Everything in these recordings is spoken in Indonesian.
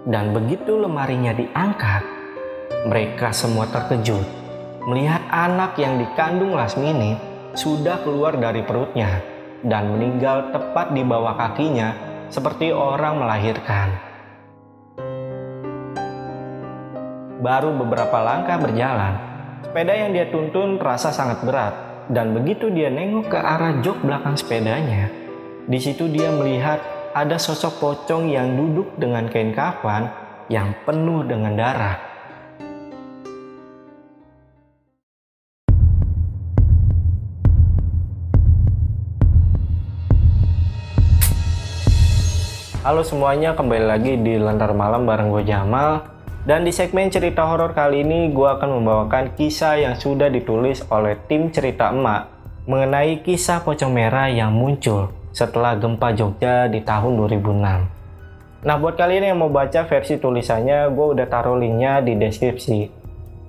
Dan begitu lemarinya diangkat, mereka semua terkejut melihat anak yang dikandung Lasmini sudah keluar dari perutnya dan meninggal tepat di bawah kakinya seperti orang melahirkan. Baru beberapa langkah berjalan, sepeda yang dia tuntun terasa sangat berat, dan begitu dia nengok ke arah jok belakang sepedanya, di situ dia melihat ada sosok pocong yang duduk dengan kain kafan yang penuh dengan darah. Halo semuanya, kembali lagi di Lentar Malam bareng gue Jamal. Dan di segmen cerita horor kali ini gue akan membawakan kisah yang sudah ditulis oleh tim Cerita Emak mengenai kisah pocong merah yang muncul setelah gempa Jogja di tahun 2006. Nah, buat kalian yang mau baca versi tulisannya, gue udah taruh linknya di deskripsi.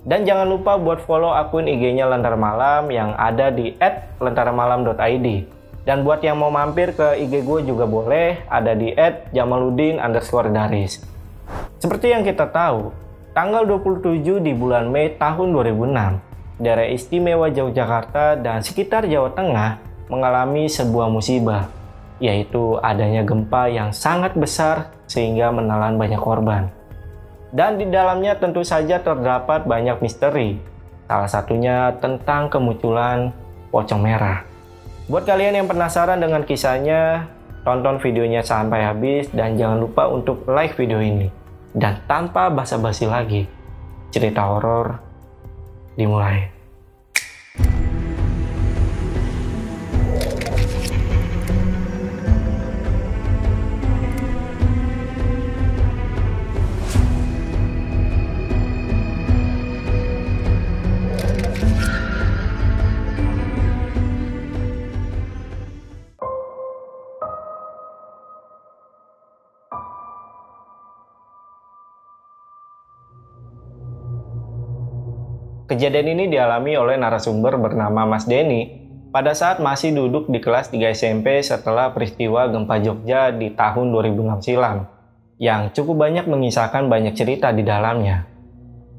Dan jangan lupa buat follow akun IG-nya Lentar Malam yang ada di @lentarmalam.id. Dan buat yang mau mampir ke IG gue juga boleh, ada di @jamaludin_daris. Seperti yang kita tahu, tanggal 27 di bulan Mei tahun 2006, daerah istimewa Yogyakarta dan sekitar Jawa Tengah mengalami sebuah musibah, yaitu adanya gempa yang sangat besar sehingga menelan banyak korban. Dan di dalamnya tentu saja terdapat banyak misteri, salah satunya tentang kemunculan pocong merah. Buat kalian yang penasaran dengan kisahnya, tonton videonya sampai habis dan jangan lupa untuk like video ini. Dan tanpa basa-basi lagi, cerita horor dimulai. Kejadian ini dialami oleh narasumber bernama Mas Denny pada saat masih duduk di kelas 3 SMP setelah peristiwa gempa Jogja di tahun 2006 silam, yang cukup banyak mengisahkan banyak cerita di dalamnya.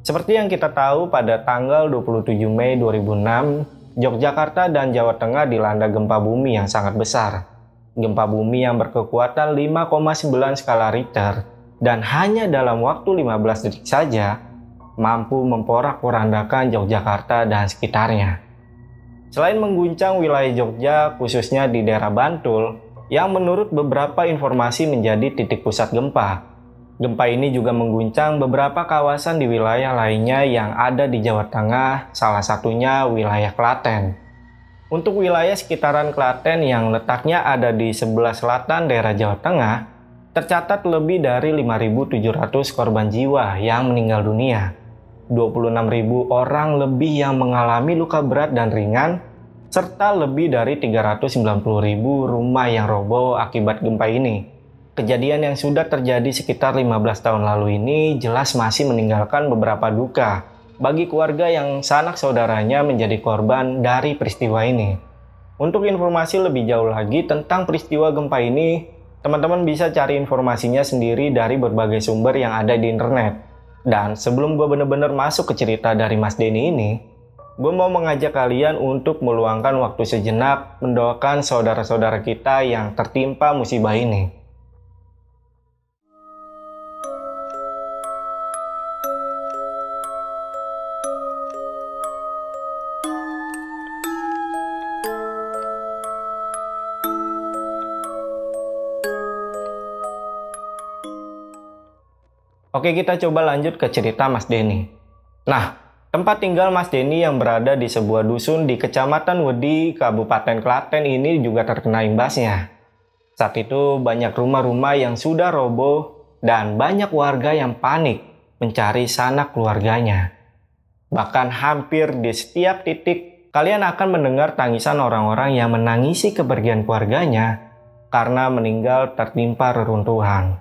Seperti yang kita tahu, pada tanggal 27 Mei 2006, Yogyakarta dan Jawa Tengah dilanda gempa bumi yang sangat besar. Gempa bumi yang berkekuatan 5,9 skala Richter dan hanya dalam waktu 15 detik saja mampu memporak-porandakan Yogyakarta dan sekitarnya. Selain mengguncang wilayah Jogja, khususnya di daerah Bantul, yang menurut beberapa informasi menjadi titik pusat gempa. Gempa ini juga mengguncang beberapa kawasan di wilayah lainnya yang ada di Jawa Tengah, salah satunya wilayah Klaten. Untuk wilayah sekitaran Klaten yang letaknya ada di sebelah selatan daerah Jawa Tengah, tercatat lebih dari 5.700 korban jiwa yang meninggal dunia. 26.000 orang lebih yang mengalami luka berat dan ringan, serta lebih dari 390.000 rumah yang roboh akibat gempa ini. Kejadian yang sudah terjadi sekitar 15 tahun lalu ini jelas masih meninggalkan beberapa duka bagi keluarga yang sanak saudaranya menjadi korban dari peristiwa ini. Untuk informasi lebih jauh lagi tentang peristiwa gempa ini, teman-teman bisa cari informasinya sendiri dari berbagai sumber yang ada di internet. Dan sebelum gue bener-bener masuk ke cerita dari Mas Denny ini, gue mau mengajak kalian untuk meluangkan waktu sejenak mendoakan saudara-saudara kita yang tertimpa musibah ini. Oke, kita coba lanjut ke cerita Mas Denny. Nah, tempat tinggal Mas Denny yang berada di sebuah dusun di Kecamatan Wedi, Kabupaten Klaten ini juga terkena imbasnya. Saat itu banyak rumah-rumah yang sudah roboh dan banyak warga yang panik mencari sanak keluarganya. Bahkan hampir di setiap titik kalian akan mendengar tangisan orang-orang yang menangisi kepergian keluarganya karena meninggal tertimpa reruntuhan.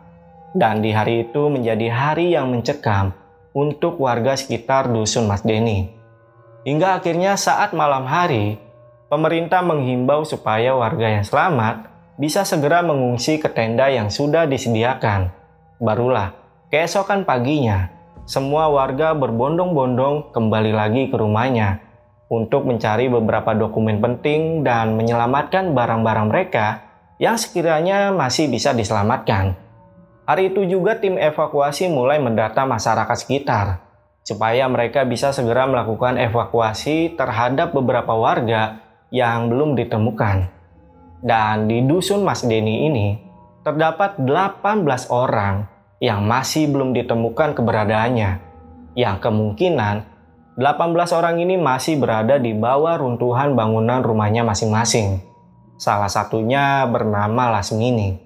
Dan di hari itu menjadi hari yang mencekam untuk warga sekitar dusun Mas Denny. Hingga akhirnya saat malam hari, pemerintah menghimbau supaya warga yang selamat bisa segera mengungsi ke tenda yang sudah disediakan. Barulah Keesokan paginya, semua warga berbondong-bondong kembali lagi ke rumahnya untuk mencari beberapa dokumen penting dan menyelamatkan barang-barang mereka yang sekiranya masih bisa diselamatkan. Hari itu juga tim evakuasi mulai mendata masyarakat sekitar, supaya mereka bisa segera melakukan evakuasi terhadap beberapa warga yang belum ditemukan. Dan di dusun Mas Denny ini, terdapat 18 orang yang masih belum ditemukan keberadaannya, yang kemungkinan 18 orang ini masih berada di bawah runtuhan bangunan rumahnya masing-masing. Salah satunya bernama Lasmini.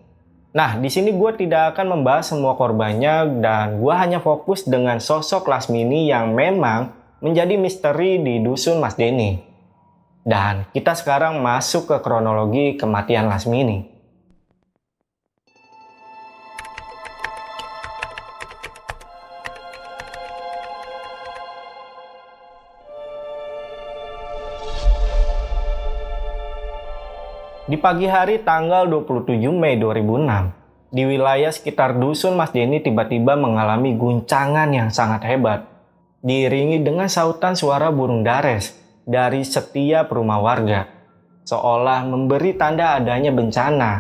Nah, di sini gue tidak akan membahas semua korbannya dan gue hanya fokus dengan sosok Lasmini yang memang menjadi misteri di dusun Mas Denny. Dan kita sekarang masuk ke kronologi kematian Lasmini. Di pagi hari tanggal 27 Mei 2006, di wilayah sekitar dusun Mas Denny tiba-tiba mengalami guncangan yang sangat hebat, diiringi dengan sautan suara burung dares dari setiap rumah warga, seolah memberi tanda adanya bencana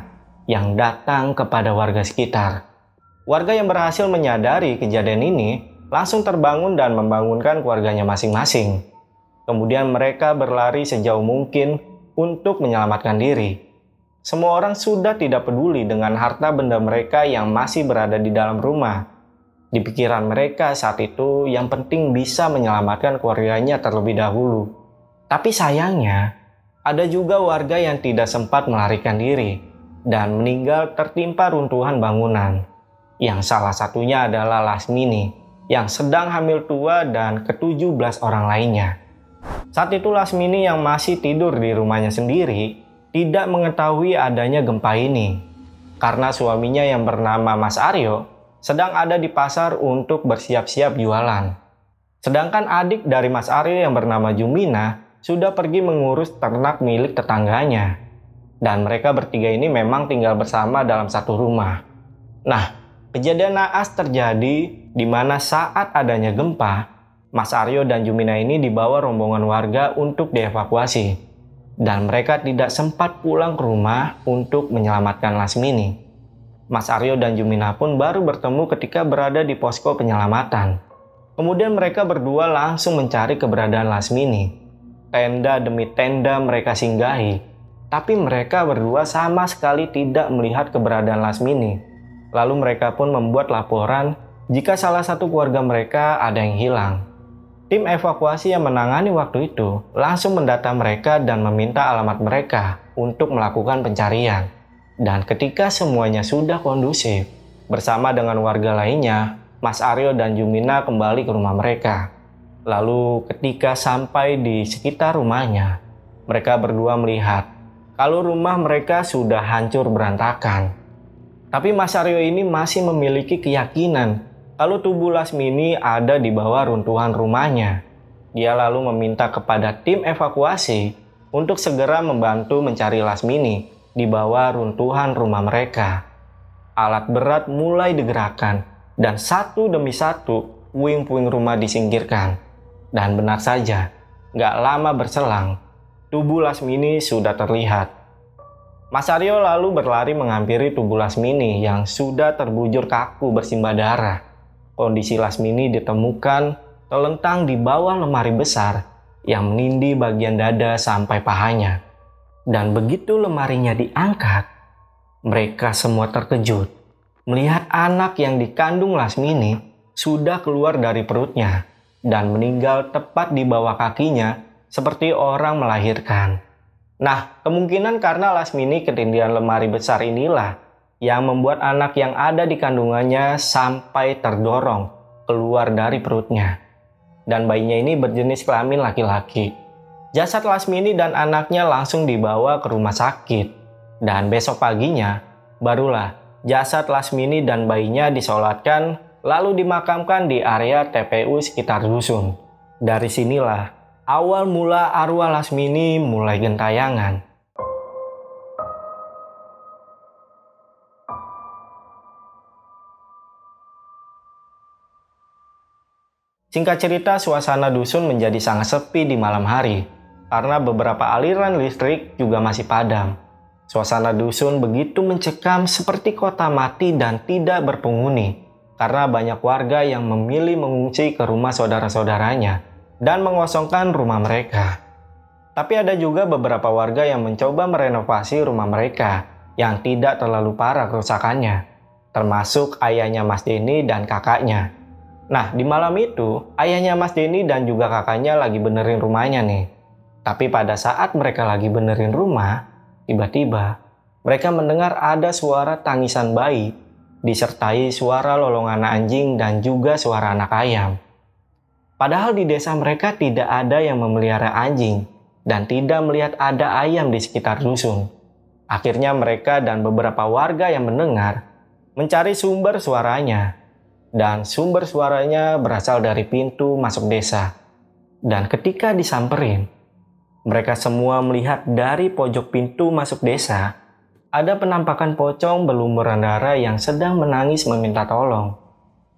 yang datang kepada warga sekitar. Warga yang berhasil menyadari kejadian ini langsung terbangun dan membangunkan keluarganya masing-masing. Kemudian mereka berlari sejauh mungkin untuk menyelamatkan diri. Semua orang sudah tidak peduli dengan harta benda mereka yang masih berada di dalam rumah. Di pikiran mereka saat itu yang penting bisa menyelamatkan keluarganya terlebih dahulu. Tapi sayangnya, ada juga warga yang tidak sempat melarikan diri dan meninggal tertimpa runtuhan bangunan. Yang salah satunya adalah Lasmini yang sedang hamil tua dan ke-17 orang lainnya. Saat itu Lasmini yang masih tidur di rumahnya sendiri tidak mengetahui adanya gempa ini karena suaminya yang bernama Mas Aryo sedang ada di pasar untuk bersiap-siap jualan. Sedangkan adik dari Mas Aryo yang bernama Jumina sudah pergi mengurus ternak milik tetangganya. Dan mereka bertiga ini memang tinggal bersama dalam satu rumah. Nah, kejadian naas terjadi di mana saat adanya gempa, Mas Aryo dan Jumina ini dibawa rombongan warga untuk dievakuasi. Dan mereka tidak sempat pulang ke rumah untuk menyelamatkan Lasmini. Mas Aryo dan Jumina pun baru bertemu ketika berada di posko penyelamatan. Kemudian mereka berdua langsung mencari keberadaan Lasmini. Tenda demi tenda mereka singgahi. Tapi mereka berdua sama sekali tidak melihat keberadaan Lasmini. Lalu mereka pun membuat laporan jika salah satu keluarga mereka ada yang hilang. Tim evakuasi yang menangani waktu itu langsung mendata mereka dan meminta alamat mereka untuk melakukan pencarian. Dan ketika semuanya sudah kondusif, bersama dengan warga lainnya, Mas Aryo dan Jumina kembali ke rumah mereka. Lalu ketika sampai di sekitar rumahnya, mereka berdua melihat kalau rumah mereka sudah hancur berantakan. Tapi Mas Aryo ini masih memiliki keyakinan kalau tubuh Lasmini ada di bawah runtuhan rumahnya. Dia lalu meminta kepada tim evakuasi untuk segera membantu mencari Lasmini di bawah runtuhan rumah mereka. Alat berat mulai digerakkan dan satu demi satu puing-puing rumah disingkirkan. Dan benar saja, gak lama berselang, tubuh Lasmini sudah terlihat. Mas Aryo lalu berlari menghampiri tubuh Lasmini yang sudah terbujur kaku bersimbah darah. Kondisi Lasmini ditemukan terlentang di bawah lemari besar yang menindih bagian dada sampai pahanya. Dan begitu lemarinya diangkat, mereka semua terkejut melihat anak yang dikandung Lasmini sudah keluar dari perutnya dan meninggal tepat di bawah kakinya seperti orang melahirkan. Nah, kemungkinan karena Lasmini ketindihan lemari besar inilah yang membuat anak yang ada di kandungannya sampai terdorong keluar dari perutnya. Dan bayinya ini berjenis kelamin laki-laki. Jasad Lasmini dan anaknya langsung dibawa ke rumah sakit. Dan besok paginya, barulah jasad Lasmini dan bayinya disolatkan lalu dimakamkan di area TPU sekitar dusun. Dari sinilah awal mula arwah Lasmini mulai gentayangan. Singkat cerita, suasana dusun menjadi sangat sepi di malam hari karena beberapa aliran listrik juga masih padam. Suasana dusun begitu mencekam seperti kota mati dan tidak berpenghuni karena banyak warga yang memilih mengungsi ke rumah saudara-saudaranya dan mengosongkan rumah mereka. Tapi ada juga beberapa warga yang mencoba merenovasi rumah mereka yang tidak terlalu parah kerusakannya, termasuk ayahnya Mas Denny dan kakaknya. Nah, di malam itu, ayahnya Mas Denny dan juga kakaknya lagi benerin rumahnya nih. Tapi pada saat mereka lagi benerin rumah, tiba-tiba mereka mendengar ada suara tangisan bayi, disertai suara lolongan anjing dan juga suara anak ayam. Padahal di desa mereka tidak ada yang memelihara anjing dan tidak melihat ada ayam di sekitar dusun. Akhirnya mereka dan beberapa warga yang mendengar mencari sumber suaranya. Dan sumber suaranya berasal dari pintu masuk desa. Dan ketika disamperin, mereka semua melihat dari pojok pintu masuk desa, ada penampakan pocong berlumuran darah yang sedang menangis meminta tolong.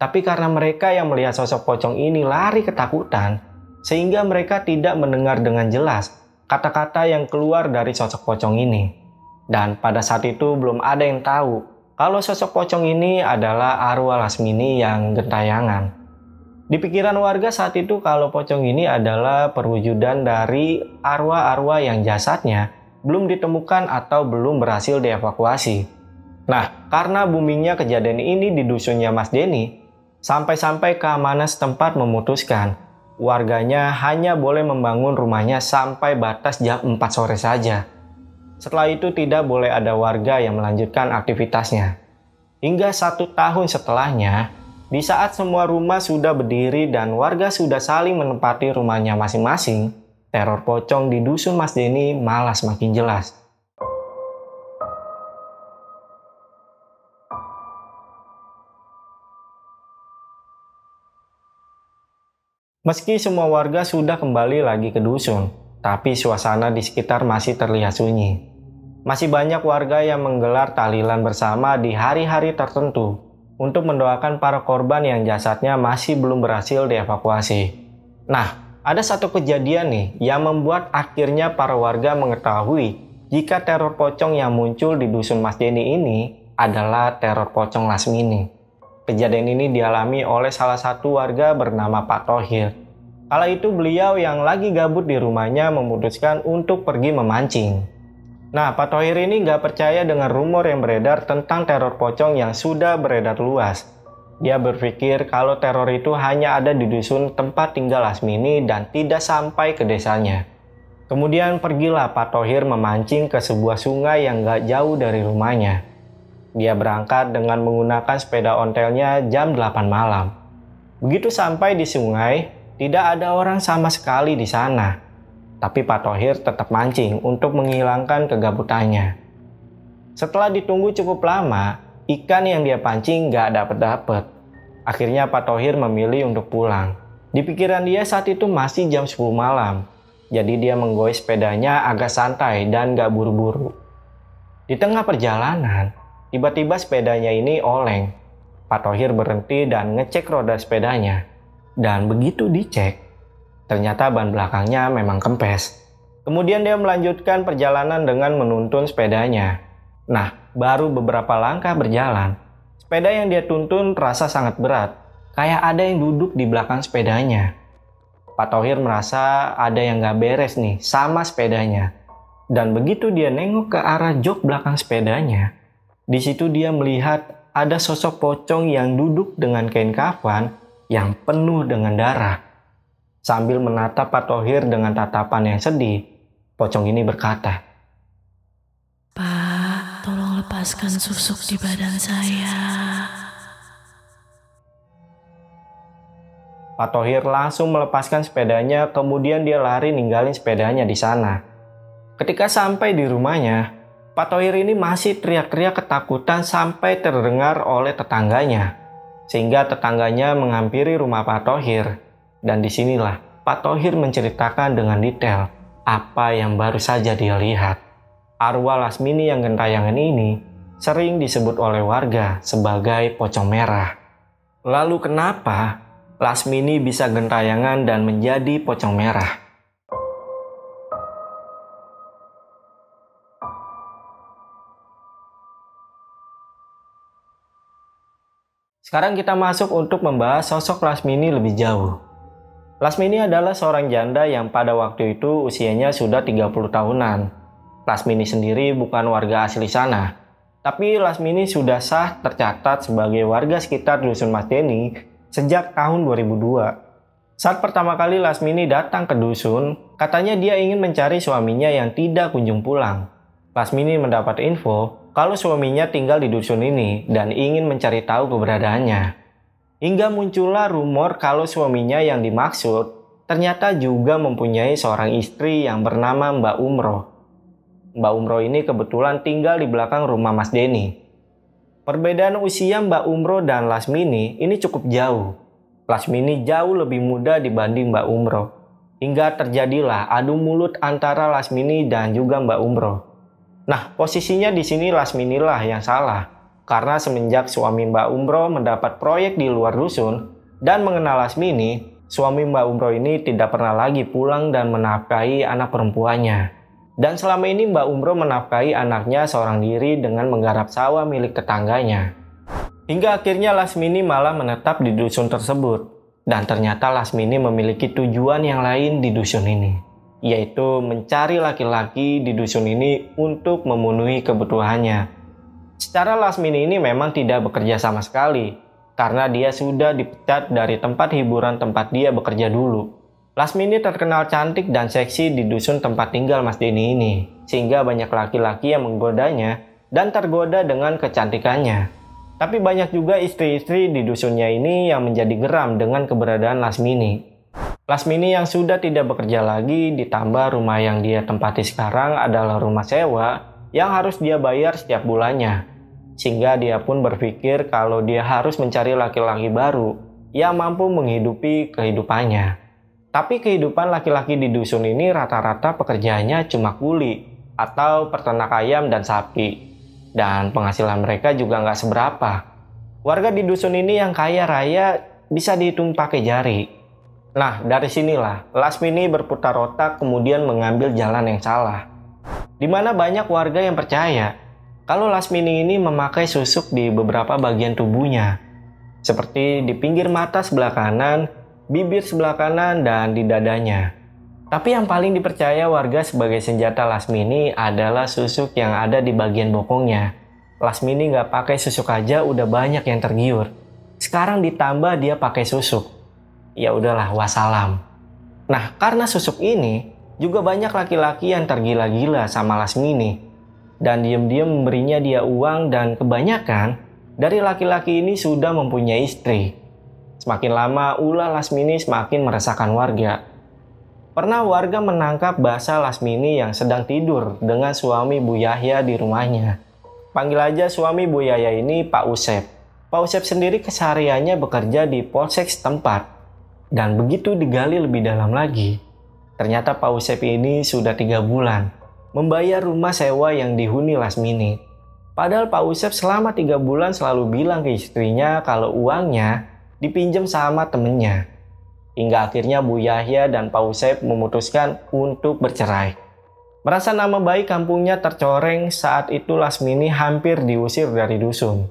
Tapi karena mereka yang melihat sosok pocong ini lari ketakutan, sehingga mereka tidak mendengar dengan jelas kata-kata yang keluar dari sosok pocong ini. Dan pada saat itu belum ada yang tahu kalau sosok pocong ini adalah arwah Lasmini yang gentayangan. Di pikiran warga saat itu kalau pocong ini adalah perwujudan dari arwah-arwah yang jasadnya belum ditemukan atau belum berhasil dievakuasi. Nah, karena boomingnya kejadian ini di dusunnya Mas Denny, sampai-sampai keamanan setempat memutuskan warganya hanya boleh membangun rumahnya sampai batas jam 4 sore saja. Setelah itu tidak boleh ada warga yang melanjutkan aktivitasnya. Hingga 1 tahun setelahnya, di saat semua rumah sudah berdiri dan warga sudah saling menempati rumahnya masing-masing, teror pocong di dusun Mas Denny malah semakin jelas. Meski semua warga sudah kembali lagi ke dusun, tapi suasana di sekitar masih terlihat sunyi. Masih banyak warga yang menggelar tahlilan bersama di hari-hari tertentu untuk mendoakan para korban yang jasadnya masih belum berhasil dievakuasi. Nah, ada satu kejadian nih yang membuat akhirnya para warga mengetahui jika teror pocong yang muncul di dusun Mas Denny ini adalah teror pocong Lasmini. Kejadian ini dialami oleh salah satu warga bernama Pak Thohir. Kala itu beliau yang lagi gabut di rumahnya memutuskan untuk pergi memancing. Nah, Pak Thohir ini nggak percaya dengan rumor yang beredar tentang teror pocong yang sudah beredar luas. Dia berpikir kalau teror itu hanya ada di dusun tempat tinggal Lasmini dan tidak sampai ke desanya. Kemudian pergilah Pak Thohir memancing ke sebuah sungai yang nggak jauh dari rumahnya. Dia berangkat dengan menggunakan sepeda ontelnya jam 8 malam. Begitu sampai di sungai, tidak ada orang sama sekali di sana. Tapi Pak Thohir tetap mancing untuk menghilangkan kegabutannya. Setelah ditunggu cukup lama, ikan yang dia pancing gak dapet-dapet. Akhirnya Pak Thohir memilih untuk pulang. Di pikiran dia saat itu masih jam 10 malam. Jadi dia menggoyah sepedanya agak santai dan gak buru-buru. Di tengah perjalanan, tiba-tiba sepedanya ini oleng. Pak Thohir berhenti dan ngecek roda sepedanya. Dan begitu dicek, ternyata ban belakangnya memang kempes. Kemudian dia melanjutkan perjalanan dengan menuntun sepedanya. Nah, baru beberapa langkah berjalan, sepeda yang dia tuntun terasa sangat berat. Kayak ada yang duduk di belakang sepedanya. Pak Thohir merasa ada yang gak beres nih sama sepedanya. Dan begitu dia nengok ke arah jok belakang sepedanya, di situ dia melihat ada sosok pocong yang duduk dengan kain kafan yang penuh dengan darah. Sambil menatap Pak Thohir dengan tatapan yang sedih, pocong ini berkata, "Pak, tolong lepaskan susuk di badan saya." Pak Thohir langsung melepaskan sepedanya, kemudian dia lari ninggalin sepedanya di sana. Ketika sampai di rumahnya, Pak Thohir ini masih teriak-teriak ketakutan sampai terdengar oleh tetangganya. Sehingga tetangganya menghampiri rumah Pak Thohir. Dan disinilah Pak Thohir menceritakan dengan detail apa yang baru saja dia lihat. Arwah Lasmini yang gentayangan ini sering disebut oleh warga sebagai pocong merah. Lalu kenapa Lasmini bisa gentayangan dan menjadi pocong merah. Sekarang kita masuk untuk membahas sosok Lasmini lebih jauh. Lasmini adalah seorang janda yang pada waktu itu usianya sudah 30 tahunan. Lasmini sendiri bukan warga asli sana, tapi Lasmini sudah sah tercatat sebagai warga sekitar Dusun Mas Deni sejak tahun 2002. Saat pertama kali Lasmini datang ke dusun, katanya dia ingin mencari suaminya yang tidak kunjung pulang. Lasmini mendapat info kalau suaminya tinggal di dusun ini dan ingin mencari tahu keberadaannya. Hingga muncullah rumor kalau suaminya yang dimaksud ternyata juga mempunyai seorang istri yang bernama Mbak Umroh. Mbak Umroh ini kebetulan tinggal di belakang rumah Mas Deni. Perbedaan usia Mbak Umroh dan Lasmini ini cukup jauh. Lasmini jauh lebih muda dibanding Mbak Umroh. Hingga terjadilah adu mulut antara Lasmini dan juga Mbak Umroh. Nah, posisinya di sini Lasmini lah yang salah. Karena semenjak suami Mbak Umroh mendapat proyek di luar dusun dan mengenal Lasmini, suami Mbak Umroh ini tidak pernah lagi pulang dan menafkahi anak perempuannya. Dan selama ini Mbak Umroh menafkahi anaknya seorang diri dengan menggarap sawah milik tetangganya. Hingga akhirnya Lasmini malah menetap di dusun tersebut. Dan ternyata Lasmini memiliki tujuan yang lain di dusun ini, yaitu mencari laki-laki di dusun ini untuk memenuhi kebutuhannya. Secara Lasmini ini memang tidak bekerja sama sekali, karena dia sudah dipecat dari tempat hiburan tempat dia bekerja dulu. Lasmini terkenal cantik dan seksi di dusun tempat tinggal Mas Deni ini, sehingga banyak laki-laki yang menggodanya dan tergoda dengan kecantikannya. Tapi banyak juga istri-istri di dusunnya ini yang menjadi geram dengan keberadaan Lasmini. Lasmini yang sudah tidak bekerja lagi, ditambah rumah yang dia tempati sekarang adalah rumah sewa yang harus dia bayar setiap bulannya. Sehingga dia pun berpikir kalau dia harus mencari laki-laki baru yang mampu menghidupi kehidupannya. Tapi kehidupan laki-laki di dusun ini rata-rata pekerjaannya cuma kuli atau peternak ayam dan sapi. Dan penghasilan mereka juga nggak seberapa. Warga di dusun ini yang kaya raya bisa dihitung pakai jari. Nah, dari sinilah Lasmini berputar otak kemudian mengambil jalan yang salah. Di mana banyak warga yang percaya kalau Lasmini ini memakai susuk di beberapa bagian tubuhnya. Seperti di pinggir mata sebelah kanan, bibir sebelah kanan, dan di dadanya. Tapi yang paling dipercaya warga sebagai senjata Lasmini adalah susuk yang ada di bagian bokongnya. Lasmini nggak pakai susuk aja udah banyak yang tergiur. Sekarang ditambah dia pakai susuk. Ya udahlah, wassalam. Nah, karena susuk ini, juga banyak laki-laki yang tergila-gila sama Lasmini. Dan diam-diam memberinya dia uang dan kebanyakan dari laki-laki ini sudah mempunyai istri. Semakin lama, ulah Lasmini semakin meresahkan warga. Pernah warga menangkap basah Lasmini yang sedang tidur dengan suami Bu Yahya di rumahnya. Panggil aja suami Bu Yahya ini Pak Usep. Pak Usep sendiri kesehariannya bekerja di polsek setempat. Dan begitu digali lebih dalam lagi, ternyata Pak Usep ini sudah 3 bulan membayar rumah sewa yang dihuni Lasmini. Padahal Pak Usep selama 3 bulan selalu bilang ke istrinya kalau uangnya dipinjam sama temennya. Hingga akhirnya Bu Yahya dan Pak Usep memutuskan untuk bercerai. Merasa nama baik kampungnya tercoreng, saat itu Lasmini hampir diusir dari dusun.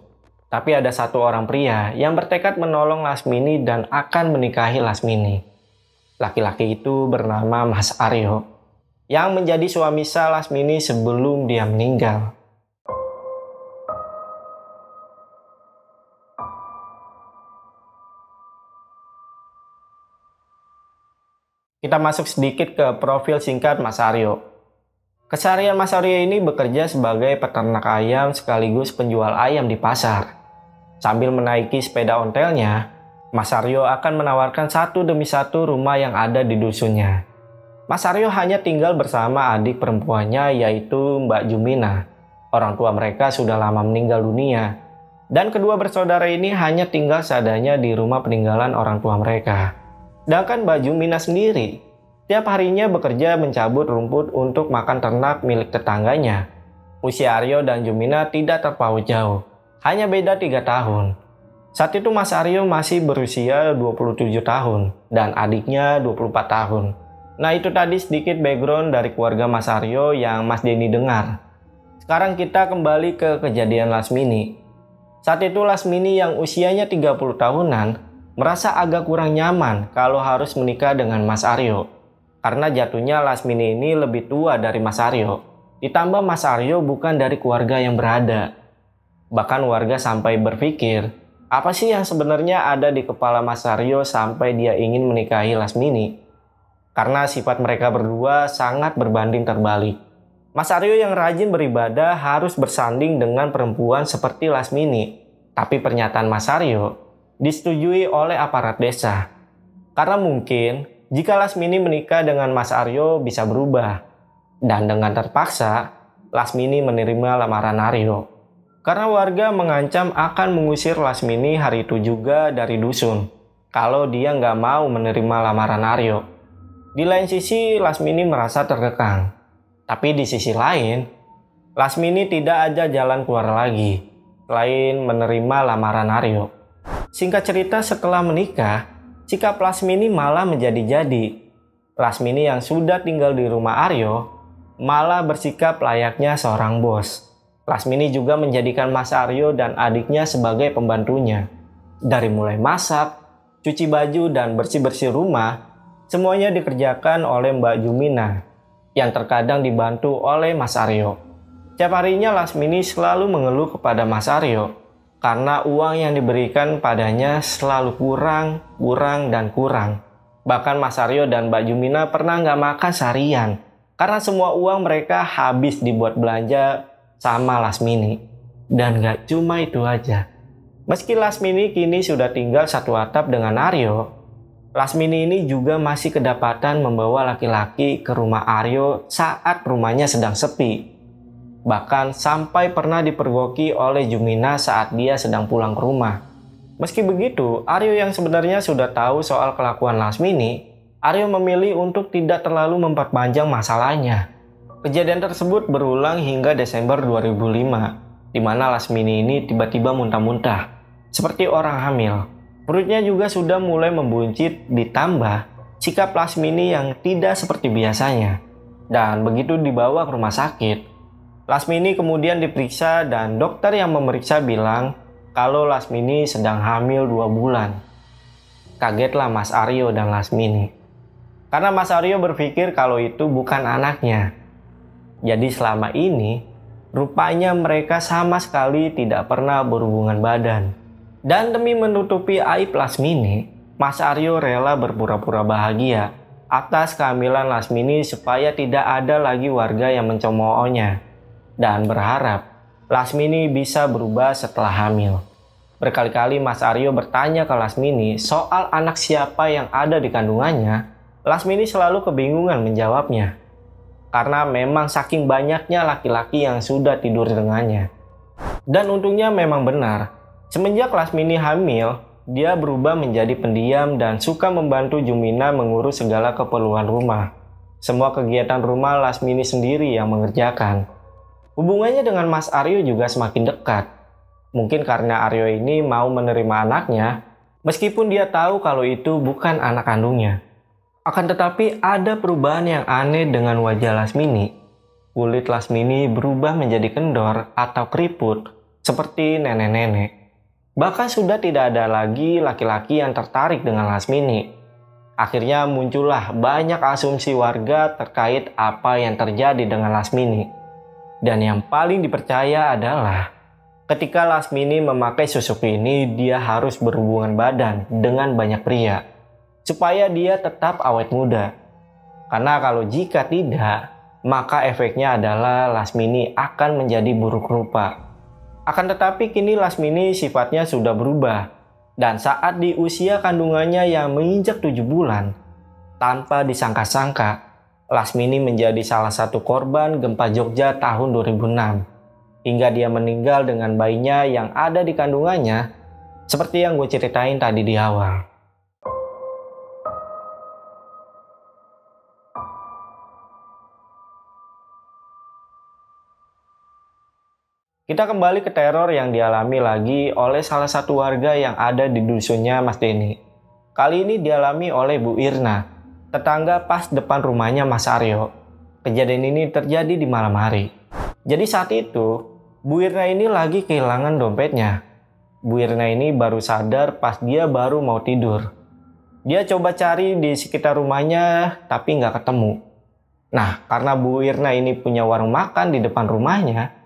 Tapi ada satu orang pria yang bertekad menolong Lasmini dan akan menikahi Lasmini. Laki-laki itu bernama Mas Aryo, yang menjadi suami sah Lasmini sebelum dia meninggal. Kita masuk sedikit ke profil singkat Mas Aryo. Keseharian Mas Aryo ini bekerja sebagai peternak ayam sekaligus penjual ayam di pasar. Sambil menaiki sepeda ontelnya, Mas Aryo akan menawarkan satu demi satu rumah yang ada di dusunnya. Mas Aryo hanya tinggal bersama adik perempuannya yaitu Mbak Jumina. Orang tua mereka sudah lama meninggal dunia. Dan kedua bersaudara ini hanya tinggal seadanya di rumah peninggalan orang tua mereka. Sedangkan Mbak Jumina sendiri, tiap harinya bekerja mencabut rumput untuk makan ternak milik tetangganya. Usia Aryo dan Jumina tidak terpaut jauh, hanya beda 3 tahun. Saat itu Mas Aryo masih berusia 27 tahun dan adiknya 24 tahun. Nah, itu tadi sedikit background dari keluarga Mas Aryo yang Mas Denny dengar. Sekarang kita kembali ke kejadian Lasmini. Saat itu Lasmini yang usianya 30 tahunan merasa agak kurang nyaman kalau harus menikah dengan Mas Aryo. Karena jatuhnya Lasmini ini lebih tua dari Mas Aryo. Ditambah Mas Aryo bukan dari keluarga yang berada. Bahkan warga sampai berpikir, apa sih yang sebenarnya ada di kepala Mas Aryo sampai dia ingin menikahi Lasmini? Karena sifat mereka berdua sangat berbanding terbalik. Mas Aryo yang rajin beribadah harus bersanding dengan perempuan seperti Lasmini. Tapi pernyataan Mas Aryo disetujui oleh aparat desa. Karena mungkin jika Lasmini menikah dengan Mas Aryo bisa berubah. Dan dengan terpaksa, Lasmini menerima lamaran Aryo. Karena warga mengancam akan mengusir Lasmini hari itu juga dari dusun. Kalau dia nggak mau menerima lamaran Aryo. Di lain sisi, Lasmini merasa terkekang. Tapi di sisi lain, Lasmini tidak ada jalan keluar lagi selain menerima lamaran Aryo. Singkat cerita, setelah menikah, sikap Lasmini malah menjadi-jadi. Lasmini yang sudah tinggal di rumah Aryo malah bersikap layaknya seorang bos. Lasmini juga menjadikan Mas Aryo dan adiknya sebagai pembantunya. Dari mulai masak, cuci baju, dan bersih-bersih rumah, semuanya dikerjakan oleh Mbak Jumina, yang terkadang dibantu oleh Mas Aryo. Setiap harinya Lasmini selalu mengeluh kepada Mas Aryo, karena uang yang diberikan padanya selalu kurang, dan kurang. Bahkan Mas Aryo dan Mbak Jumina pernah nggak makan seharian, karena semua uang mereka habis dibuat belanja sama Lasmini. Dan nggak cuma itu aja. Meski Lasmini kini sudah tinggal satu atap dengan Aryo, Lasmini ini juga masih kedapatan membawa laki-laki ke rumah Aryo saat rumahnya sedang sepi. Bahkan sampai pernah dipergoki oleh Jumina saat dia sedang pulang ke rumah. Meski begitu, Aryo yang sebenarnya sudah tahu soal kelakuan Lasmini, Aryo memilih untuk tidak terlalu memperpanjang masalahnya. Kejadian tersebut berulang hingga Desember 2005, di mana Lasmini ini tiba-tiba muntah-muntah, seperti orang hamil. Perutnya juga sudah mulai membuncit, ditambah sikap Lasmini yang tidak seperti biasanya. Dan begitu dibawa ke rumah sakit, Lasmini kemudian diperiksa dan dokter yang memeriksa bilang kalau Lasmini sedang hamil 2 bulan. Kagetlah Mas Aryo dan Lasmini. Karena Mas Aryo berpikir kalau itu bukan anaknya. Jadi selama ini, rupanya mereka sama sekali tidak pernah berhubungan badan. Dan demi menutupi aib Lasmini, Mas Aryo rela berpura-pura bahagia atas kehamilan Lasmini supaya tidak ada lagi warga yang mencemoohnya. Dan berharap Lasmini bisa berubah setelah hamil. Berkali-kali Mas Aryo bertanya ke Lasmini soal anak siapa yang ada di kandungannya. Lasmini selalu kebingungan menjawabnya. Karena memang saking banyaknya laki-laki yang sudah tidur dengannya. Dan untungnya memang benar. Semenjak Lasmini hamil, dia berubah menjadi pendiam dan suka membantu Jumina mengurus segala keperluan rumah. Semua kegiatan rumah Lasmini sendiri yang mengerjakan. Hubungannya dengan Mas Aryo juga semakin dekat. Mungkin karena Aryo ini mau menerima anaknya, meskipun dia tahu kalau itu bukan anak kandungnya. Akan tetapi ada perubahan yang aneh dengan wajah Lasmini. Kulit Lasmini berubah menjadi kendor atau keriput seperti nenek-nenek. Bahkan sudah tidak ada lagi laki-laki yang tertarik dengan Lasmini. Akhirnya muncullah banyak asumsi warga terkait apa yang terjadi dengan Lasmini. Dan yang paling dipercaya adalah ketika Lasmini memakai susuk ini, dia harus berhubungan badan dengan banyak pria supaya dia tetap awet muda. Karena kalau jika tidak, maka efeknya adalah Lasmini akan menjadi buruk rupa. Akan tetapi kini Lasmini sifatnya sudah berubah. Dan saat di usia kandungannya yang menginjak 7 bulan, tanpa disangka-sangka, Lasmini menjadi salah satu korban gempa Jogja tahun 2006. Hingga dia meninggal dengan bayinya yang ada di kandungannya, seperti yang gue ceritain tadi di awal. Kita kembali ke teror yang dialami lagi oleh salah satu warga yang ada di dusunnya Mas Denny. Kali ini dialami oleh Bu Irna, tetangga pas depan rumahnya Mas Aryo. Kejadian ini terjadi di malam hari. Jadi saat itu, Bu Irna ini lagi kehilangan dompetnya. Bu Irna ini baru sadar pas dia baru mau tidur. Dia coba cari di sekitar rumahnya, tapi nggak ketemu. Nah, karena Bu Irna ini punya warung makan di depan rumahnya,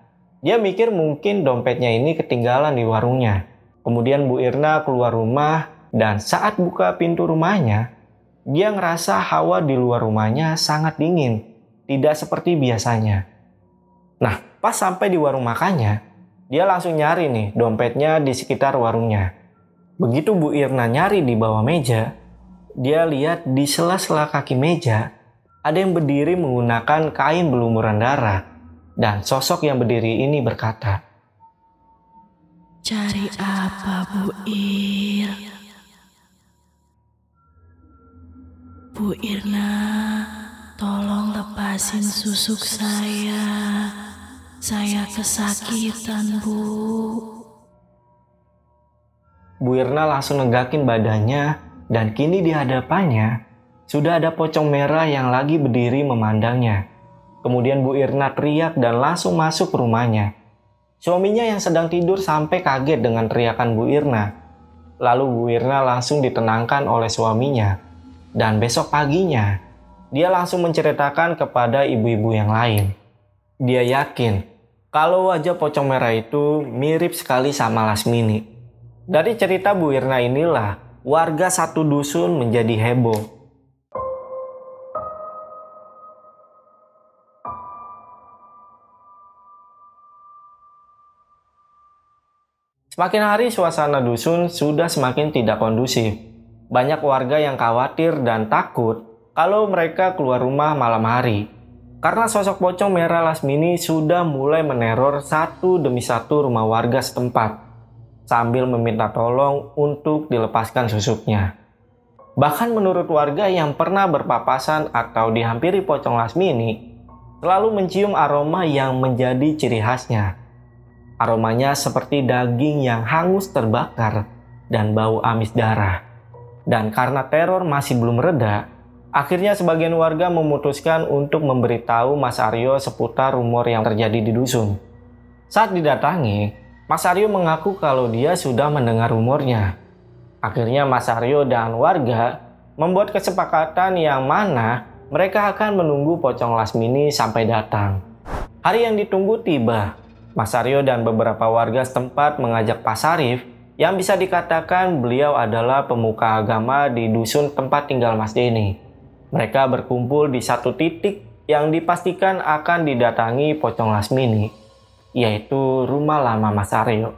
dia mikir mungkin dompetnya ini ketinggalan di warungnya. Kemudian Bu Irna keluar rumah dan saat buka pintu rumahnya, dia ngerasa hawa di luar rumahnya sangat dingin, tidak seperti biasanya. Nah, pas sampai di warung makannya, dia langsung nyari nih dompetnya di sekitar warungnya. Begitu Bu Irna nyari di bawah meja, dia lihat di sela-sela kaki meja ada yang berdiri menggunakan kain berlumuran darah. Dan sosok yang berdiri ini berkata, Cari apa, Bu Ir? Bu Irna, tolong lepasin susuk saya. Saya kesakitan, Bu. Bu Irna langsung negakin badannya dan kini di hadapannya sudah ada pocong merah yang lagi berdiri memandangnya. Kemudian Bu Irna teriak dan langsung masuk ke rumahnya. Suaminya yang sedang tidur sampai kaget dengan teriakan Bu Irna. Lalu Bu Irna langsung ditenangkan oleh suaminya. Dan besok paginya, dia langsung menceritakan kepada ibu-ibu yang lain. Dia yakin kalau wajah pocong merah itu mirip sekali sama Lasmini. Dari cerita Bu Irna inilah warga satu dusun menjadi heboh. Semakin hari suasana dusun sudah semakin tidak kondusif. Banyak warga yang khawatir dan takut kalau mereka keluar rumah malam hari. Karena sosok pocong merah Lasmini sudah mulai meneror satu demi satu rumah warga setempat. Sambil meminta tolong untuk dilepaskan susuknya. Bahkan menurut warga yang pernah berpapasan atau dihampiri pocong Lasmini, selalu mencium aroma yang menjadi ciri khasnya. Aromanya seperti daging yang hangus terbakar dan bau amis darah. Dan karena teror masih belum reda, akhirnya sebagian warga memutuskan untuk memberitahu Mas Aryo seputar rumor yang terjadi di dusun. Saat didatangi, Mas Aryo mengaku kalau dia sudah mendengar rumornya. Akhirnya Mas Aryo dan warga membuat kesepakatan yang mana mereka akan menunggu pocong Lasmini sampai datang. Hari yang ditunggu tiba. Mas Aryo dan beberapa warga setempat mengajak Pak Sarif yang bisa dikatakan beliau adalah pemuka agama di dusun tempat tinggal Mas Denny. Mereka berkumpul di satu titik yang dipastikan akan didatangi pocong Lasmini, yaitu rumah lama Mas Aryo.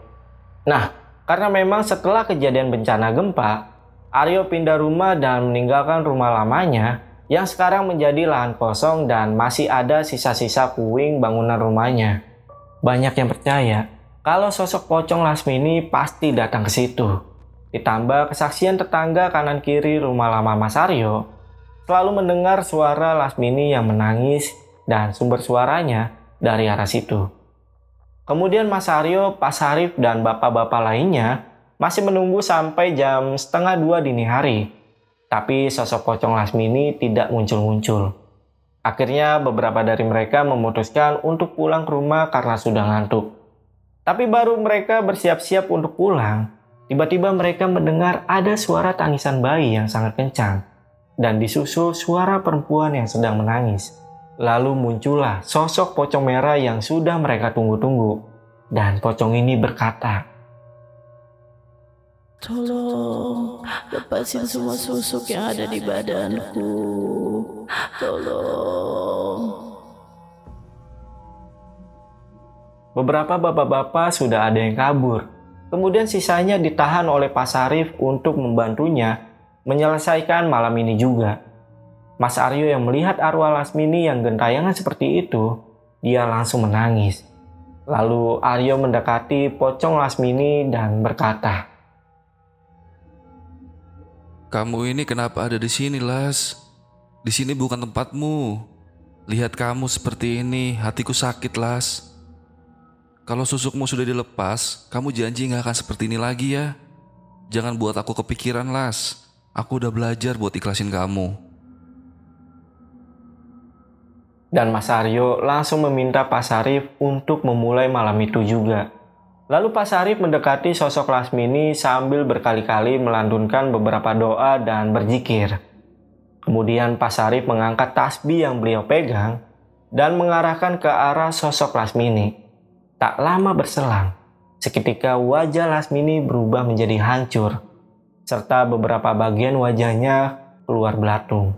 Nah, karena memang setelah kejadian bencana gempa, Aryo pindah rumah dan meninggalkan rumah lamanya yang sekarang menjadi lahan kosong dan masih ada sisa-sisa puing bangunan rumahnya. Banyak yang percaya kalau sosok pocong Lasmini pasti datang ke situ. Ditambah kesaksian tetangga kanan kiri rumah lama Mas Aryo selalu mendengar suara Lasmini yang menangis dan sumber suaranya dari arah situ. Kemudian Mas Aryo, Pak Sarif, dan bapak-bapak lainnya masih menunggu sampai jam 1:30 dini hari. Tapi sosok pocong Lasmini tidak muncul-muncul. Akhirnya beberapa dari mereka memutuskan untuk pulang ke rumah karena sudah ngantuk. Tapi baru mereka bersiap-siap untuk pulang, tiba-tiba mereka mendengar ada suara tangisan bayi yang sangat kencang. Dan disusul suara perempuan yang sedang menangis. Lalu muncullah sosok pocong merah yang sudah mereka tunggu-tunggu. Dan pocong ini berkata, Tolong, lepasin semua susuk yang ada di badanku. Tolong. Beberapa bapak-bapak sudah ada yang kabur. Kemudian sisanya ditahan oleh Pak Sarif untuk membantunya menyelesaikan malam ini juga. Mas Aryo yang melihat arwah Lasmini yang gentayangan seperti itu, dia langsung menangis. Lalu Aryo mendekati pocong Lasmini dan berkata, Kamu ini kenapa ada di sini, Las? Di sini bukan tempatmu. Lihat kamu seperti ini, hatiku sakit, Las. Kalau susukmu sudah dilepas, kamu janji gak akan seperti ini lagi ya. Jangan buat aku kepikiran, Las. Aku udah belajar buat ikhlasin kamu. Dan Mas Aryo langsung meminta Pak Sarif untuk memulai malam itu juga. Lalu Pak Sarif mendekati sosok Lasmini sambil berkali-kali melantunkan beberapa doa dan berzikir. Kemudian Pak Sarif mengangkat tasbih yang beliau pegang dan mengarahkan ke arah sosok Lasmini. Tak lama berselang, seketika wajah Lasmini berubah menjadi hancur, serta beberapa bagian wajahnya keluar belatung.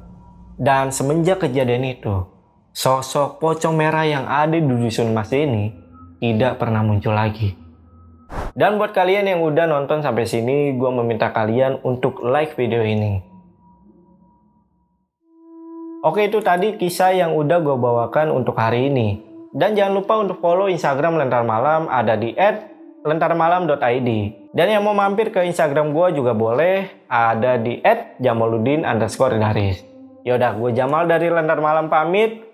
Dan semenjak kejadian itu, sosok pocong merah yang ada di dusun Mas ini tidak pernah muncul lagi. Dan buat kalian yang udah nonton sampai sini, gue meminta kalian untuk like video ini. Oke, itu tadi kisah yang udah gue bawakan untuk hari ini. Dan jangan lupa untuk follow Instagram Lentar Malam, ada di @lentarmalam.id. Dan yang mau mampir ke Instagram gue juga boleh, ada di @jamaludin_garis. Yaudah, gue Jamal dari Lentar Malam pamit.